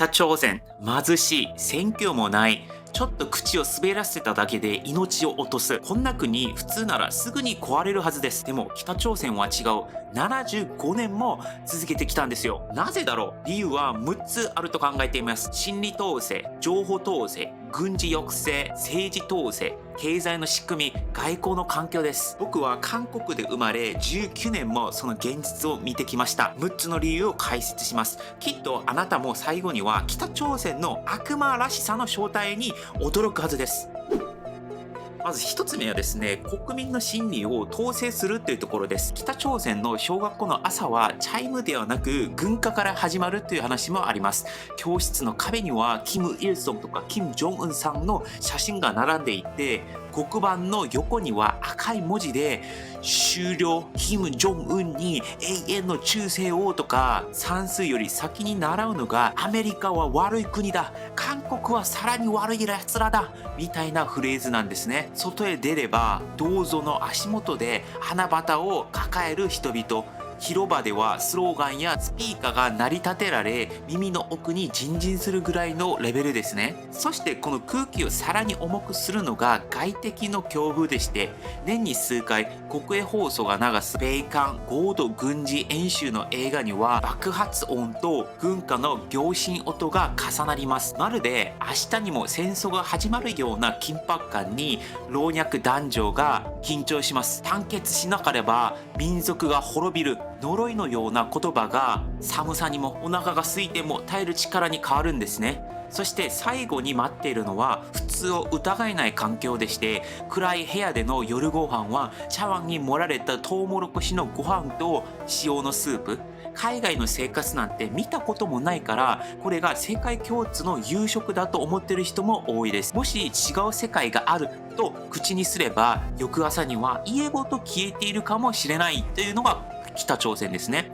北朝鮮、貧しい、選挙もない。ちょっと口を滑らせただけで命を落とす。こんな国、普通ならすぐに壊れるはずです。でも北朝鮮は違う。75年も続けてきたんですよ。なぜだろう。理由は6つあると考えています。心理統制、情報統制、軍事抑制、政治統制、経済の仕組み、外交の環境です。僕は韓国で生まれ19年もその現実を見てきました。6つの理由を解説します。きっとあなたも最後には北朝鮮の悪魔らしさの正体に驚くはずです。まず一つ目はですね、国民の心理を統制するというところです。北朝鮮の小学校の朝はチャイムではなく軍歌から始まるという話もあります。教室の壁にはキム・イルソンとかキム・ジョンウンさんの写真が並んでいて、黒板の横には赤い文字で終了キム・ジョンウンに永遠の忠誠をとか、算数より先に習うのがアメリカは悪い国だ、韓国はさらに悪い奴らだみたいなフレーズなんですね。外へ出れば銅像の足元で花畑を抱える人々、広場ではスローガンやスピーカーが鳴り立てられ、耳の奥にジンジンするぐらいのレベルですね。そしてこの空気をさらに重くするのが外敵の強風でして、年に数回国営放送が流す米韓合同軍事演習の映画には爆発音と軍歌の行進音が重なります。まるで明日にも戦争が始まるような緊迫感に老若男女が緊張します。団結しなければ民族が滅びる呪いのような言葉が寒さにもお腹が空いても耐える力に変わるんですね。そして最後に待っているのは普通を疑えない環境でして、暗い部屋での夜ご飯は茶碗に盛られたトウモロコシのご飯と塩のスープ。海外の生活なんて見たこともないから、これが世界共通の夕食だと思ってる人も多いです。もし違う世界があると口にすれば、翌朝には家ごと消えているかもしれないというのが北朝鮮ですね。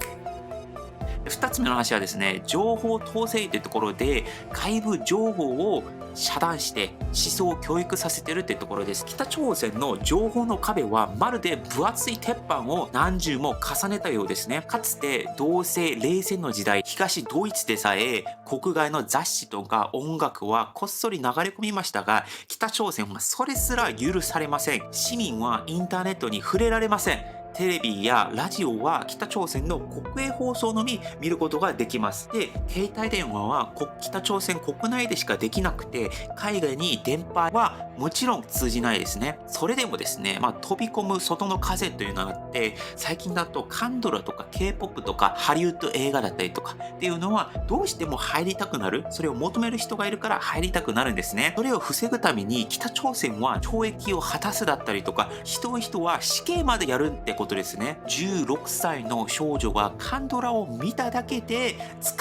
2つ目の話はですね、情報統制というところで外部情報を遮断して思想を教育させてるっていうところです。北朝鮮の情報の壁はまるで分厚い鉄板を何重も重ねたようですね。かつて同性冷戦の時代、東ドイツでさえ国外の雑誌とか音楽はこっそり流れ込みましたが、北朝鮮はそれすら許されません。市民はインターネットに触れられません。テレビやラジオは北朝鮮の国営放送のみ見ることができます。で、携帯電話は北朝鮮国内でしかできなくて、海外に電波はもちろん通じないですね。それでもですね、飛び込む外の風というのがあって、最近だとカンドラとか K-POP とかハリウッド映画だったりとかっていうのはどうしても入りたくなる。それを求める人がいるから入りたくなるんですね。それを防ぐために北朝鮮は懲役を果たすだったりとか、人は死刑までやるってことですね。16歳の少女がカンドラを見ただけで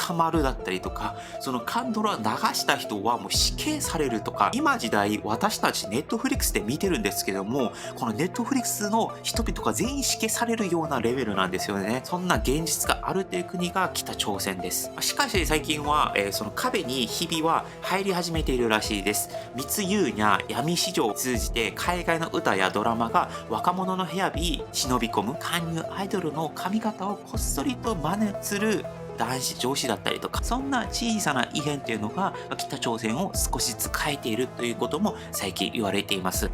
捕まるだったりとか、そのカンドラ流した人はもう死刑されるとか、今時代私たちネットフリックスで見てるんですけども、このネットフリックスの人々が全員死刑されるようなレベルなんですよね。そんな現実があるという国が北朝鮮です。しかし最近は、その壁にひびは入り始めているらしいです。密輸や闇市場を通じて海外の歌やドラマが若者の部屋に忍び込む。韓流アイドルの髪型をこっそりと真似する男子上司だったりとか、そんな小さな異変っていうのが北朝鮮を少しずつ変えているということも最近言われています。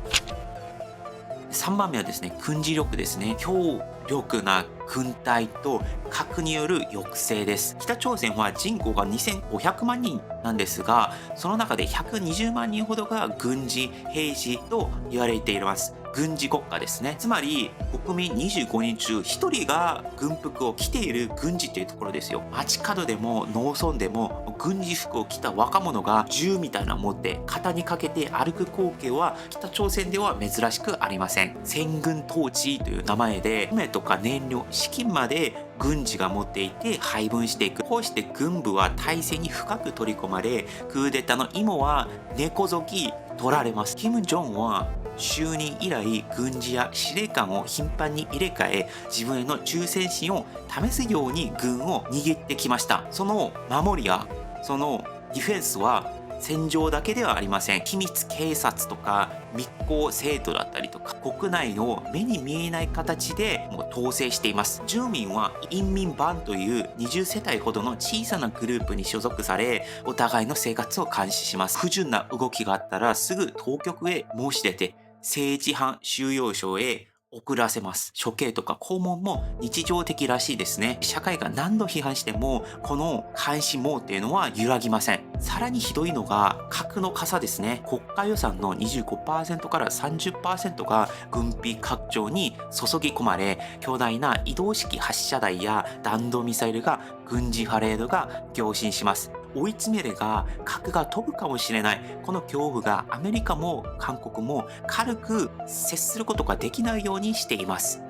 3番目はですね、軍事力ですね。強力な軍隊と核による抑制です。北朝鮮は人口が2500万人なんですが、その中で120万人ほどが軍事兵士と言われています。軍事国家ですね。つまり国民25人中1人が軍服を着ている軍事というところですよ。街角でも農村でも軍事服を着た若者が銃みたいなのを持って肩にかけて歩く光景は北朝鮮では珍しくありません。先軍統治という名前で米とか燃料、資金まで軍事が持っていて配分していく。こうして軍部は体制に深く取り込まれ、クーデターの芋は根こそぎ取られます。キム・ジョンは就任以来、軍事や司令官を頻繁に入れ替え、自分への忠誠心を試すように軍を握ってきました。その守りやそのディフェンスは戦場だけではありません。秘密警察とか密航制度だったりとか、国内の目に見えない形でもう統制しています。住民はインミンバンという20世帯ほどの小さなグループに所属され、お互いの生活を監視します。不純な動きがあったらすぐ当局へ申し出て、政治犯収容所へ送らせます。処刑とか拷問も日常的らしいですね。社会が何度批判しても、この監視網っていうのは揺らぎません。さらにひどいのが核の傘ですね。国家予算の 25% から 30% が軍備拡張に注ぎ込まれ、巨大な移動式発射台や弾道ミサイルが軍事パレードが行進します。追い詰めれば核が飛ぶかもしれない。この恐怖がアメリカも韓国も軽く接することができないようにしています。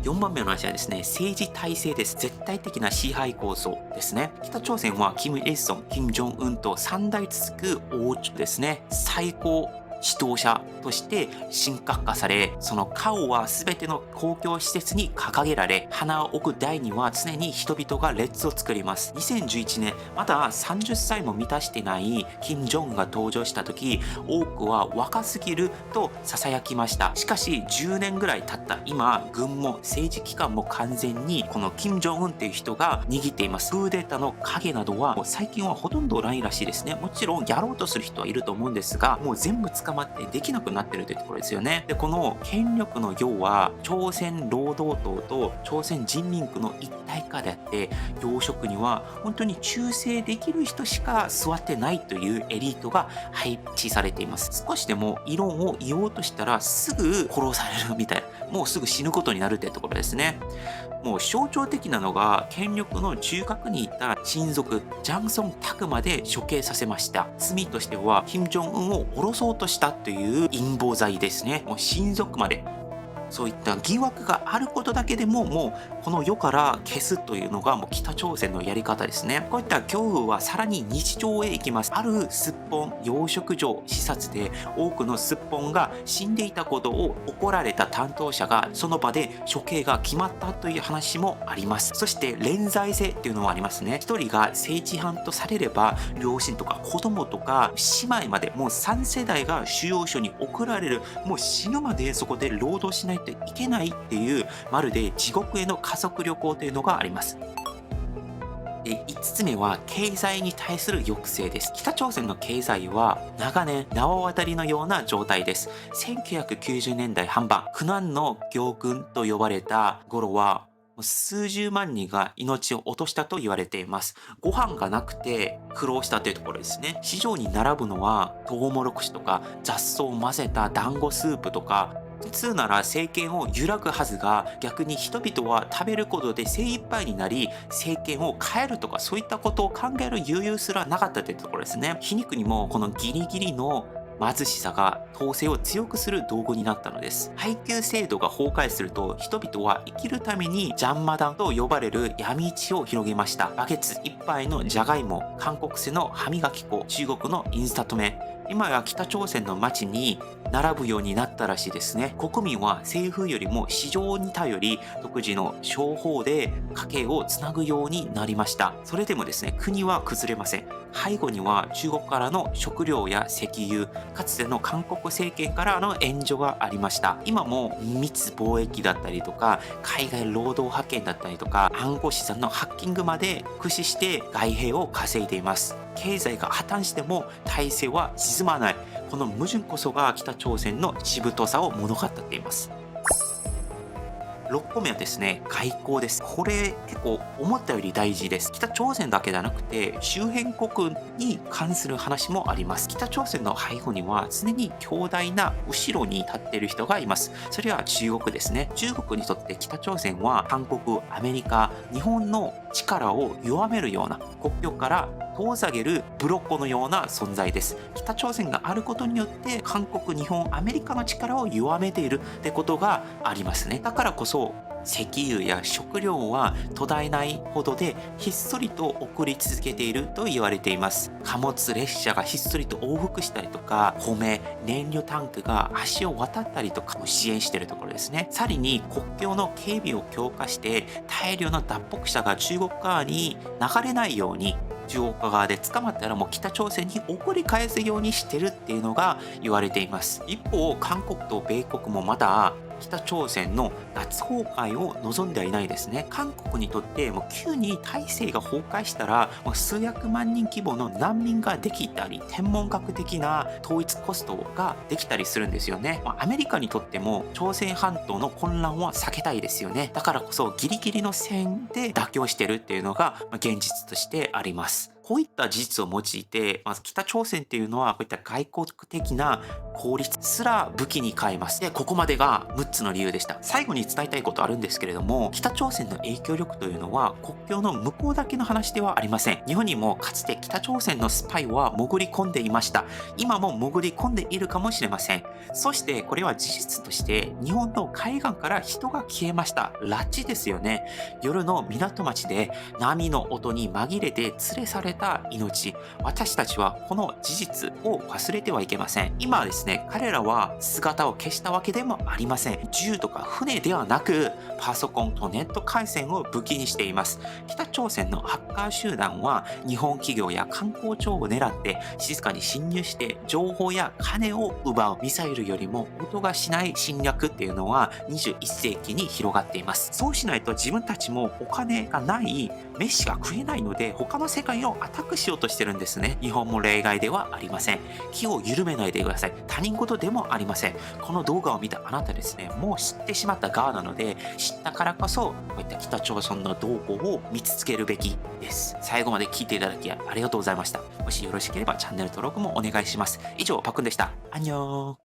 4番目の話はですね、政治体制です。絶対的な支配構造ですね。北朝鮮はキム・イルソン、キム・ジョンウンと3代続く王朝ですね。最高指導者として神格化され、その顔は全ての公共施設に掲げられ、花を置く台には常に人々が列を作ります。2011年、まだ30歳も満たしてない金正恩が登場した時、多くは若すぎると囁きました。しかし10年ぐらい経った今、軍も政治機関も完全にこの金正恩っていう人が握っています。クーデターの影などはもう最近はほとんどないらしいですね。もちろんやろうとする人はいると思うんですが、もう全部捕まってできなくなってるというところですよね。で、この権力の要は朝鮮労働党と朝鮮人民軍の一体化であって、要職には本当に忠誠できる人しか座ってないというエリートが配置されています。少しでも異論を言おうとしたらすぐ殺されるみたいな、もうすぐ死ぬことになるというところですね。もう象徴的なのが権力の中核にいた親族ジャンソン・タクまで処刑させました。罪としては金正恩を殺そうとしたという陰謀罪ですね。もう親族までそういった疑惑があることだけでももうこの世から消すというのがもう北朝鮮のやり方ですね。こういった恐怖はさらに日常へ行きます。あるすっぽん養殖場視察で多くのすっぽんが死んでいたことを怒られた担当者がその場で処刑が決まったという話もあります。そして連在性っていうのもありますね。一人が政治犯とされれば両親とか子供とか姉妹までもう3世代が収容所に送られる。もう死ぬまでそこで労働しないといけないっていう、まるで地獄への家族旅行というのがあります。で、5つ目は経済に対する抑制です。北朝鮮の経済は長年縄渡りのような状態です。1990年代半ば、苦難の行軍と呼ばれた頃は数十万人が命を落としたと言われています。ご飯がなくて苦労したというところですね。市場に並ぶのはトウモロコシとか雑草を混ぜた団子スープとか、普通なら政権を揺らぐはずが逆に人々は食べることで精一杯になり政権を変えるとかそういったことを考える余裕すらなかったというところですね。皮肉にもこのギリギリの貧しさが統制を強くする道具になったのです。配給制度が崩壊すると人々は生きるためにジャンマダンと呼ばれる闇市を広げました。バケツ一杯のジャガイモ、韓国製の歯磨き粉、中国のインスタント麺、今や北朝鮮の街に並ぶようになったらしいですね。国民は政府よりも市場に頼り独自の商法で家計をつなぐようになりました。それでもですね、国は崩れません。背後には中国からの食料や石油、かつての韓国政権からの援助がありました。今も密貿易だったりとか、海外労働派遣だったりとか、暗号資産のハッキングまで駆使して外兵を稼いでいます。経済が破綻しても体制は沈まない。この矛盾こそが北朝鮮のしぶとさを物語っています。6個目はですね、外交です。これ結構思ったより大事です。北朝鮮だけではなくて周辺国に関する話もあります。北朝鮮の背後には常に強大な後ろに立っている人がいます。それは中国ですね。中国にとって北朝鮮は韓国、アメリカ、日本の力を弱めるような、国境から遠ざけるブロックのような存在です。北朝鮮があることによって韓国、日本、アメリカの力を弱めているってことがありますね。だからこそ石油や食料は途絶えないほどでひっそりと送り続けていると言われています。貨物列車がひっそりと往復したりとか、米、燃料タンクが橋を渡ったりとかも支援しているところですね。さらに国境の警備を強化して大量の脱北者が中国側に流れないように中国側で捕まったらもう北朝鮮に送り返すようにしてるっていうのが言われています。一方、韓国と米国もまだ北朝鮮の脱崩壊を望んではいないですね。韓国にとってもう急に体制が崩壊したらもう数百万人規模の難民ができたり、天文学的な統一コストができたりするんですよね。アメリカにとっても朝鮮半島の混乱は避けたいですよね。だからこそギリギリの線で妥協してるっていうのが現実としてあります。こういった事実を用いて、まず北朝鮮っていうのはこういった外交的な効率すら武器に変えます。で、ここまでが6つの理由でした。最後に伝えたいことあるんですけれども、北朝鮮の影響力というのは国境の向こうだけの話ではありません。日本にもかつて北朝鮮のスパイは潜り込んでいました。今も潜り込んでいるかもしれません。そしてこれは事実として日本の海岸から人が消えました。拉致ですよね。夜の港町で波の音に紛れて連れ去れた命。私たちはこの事実を忘れてはいけません。今はですね、彼らは姿を消したわけでもありません。銃とか船ではなく、パソコンとネット回線を武器にしています。北朝鮮のハッカー集団は日本企業や観光庁を狙って静かに侵入して情報や金を奪う。ミサイルよりも音がしない侵略っていうのは21世紀に広がっています。そうしないと自分たちもお金がない、飯が食えないので他の世界をアタックしようとしてるんですね。日本も例外ではありません。気を緩めないでください。他人事でもありません。この動画を見たあなたですね、もう知ってしまった側なので、知ったからこそこういった北朝鮮の動向を見続けるべきです。最後まで聞いていただきありがとうございました。もしよろしければチャンネル登録もお願いします。以上、パックンでした。アンニョン。